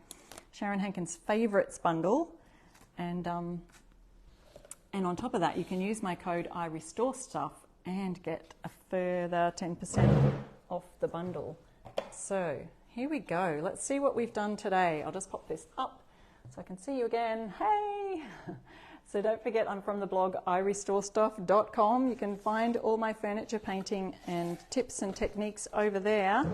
Sharon Hankins Favourites Bundle. And on top of that, you can use my code IRestoreStuff and get a further 10% off the bundle. So here we go. Let's see what we've done today. I'll just pop this up so I can see you again. Hey! So don't forget, I'm from the blog irestorestuff.com. You can find all my furniture painting and tips and techniques over there.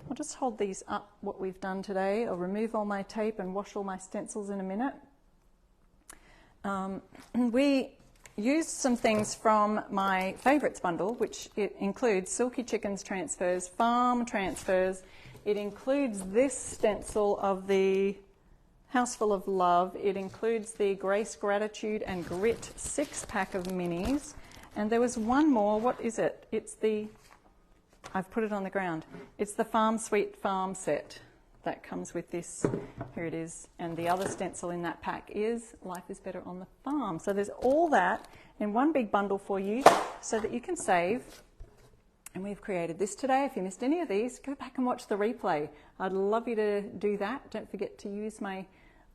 I'll just hold these up, what we've done today. I'll remove all my tape and wash all my stencils in a minute. We used some things from my Favourites Bundle, which it includes Silky Chickens transfers, farm transfers. It includes this stencil of the House Full of Love. It includes the Grace, Gratitude and Grit 6-pack of minis. And there was one more. What is it? It's the, I've put it on the ground. It's the Farm Sweet Farm set that comes with this. Here it is. And the other stencil in that pack is Life is Better on the Farm. So there's all that in one big bundle for you so that you can save. And we've created this today. If you missed any of these, go back and watch the replay. I'd love you to do that. Don't forget to use my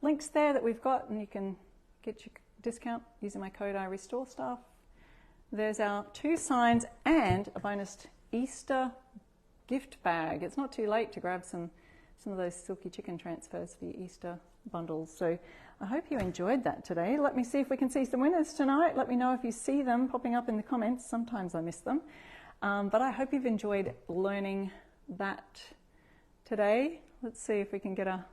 links there that we've got, and you can get your discount using my code IRestoreStuff. There's our 2 signs and a bonus Easter gift bag. It's not too late to grab some of those Silky Chicken transfers for your Easter bundles. So I hope you enjoyed that today. Let me see if we can see some winners tonight. Let me know if you see them popping up in the comments. Sometimes I miss them. But I hope you've enjoyed learning that today. Let's see if we can get a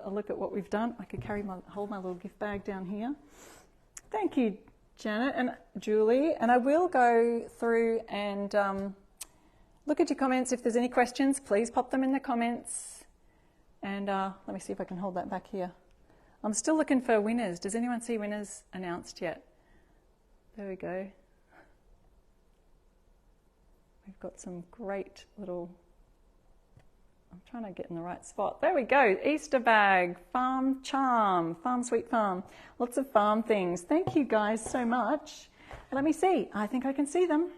look at what we've done. I could hold my little gift bag down here. Thank you, Janet and Julie. And I will go through and look at your comments. If there's any questions, please pop them in the comments. And let me see if I can hold that back here. I'm still looking for winners. Does anyone see winners announced yet? There we go. We've got some great little, I'm trying to get in the right spot. There we go. Easter bag, farm charm, farm sweet farm. Lots of farm things. Thank you guys so much. Let me see. I think I can see them.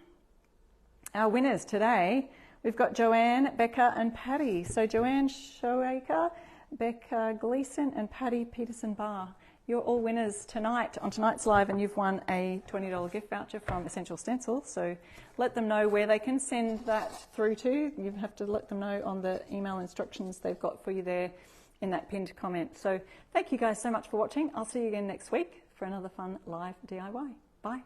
Our winners today, we've got Joanne, Becca and Patty. So Joanne Shoaker, Becca Gleason and Patty Peterson-Barr. You're all winners tonight on tonight's live, and you've won a $20 gift voucher from Essential Stencil. So let them know where they can send that through to. You have to let them know on the email instructions they've got for you there in that pinned comment. So thank you guys so much for watching. I'll see you again next week for another fun live DIY. Bye.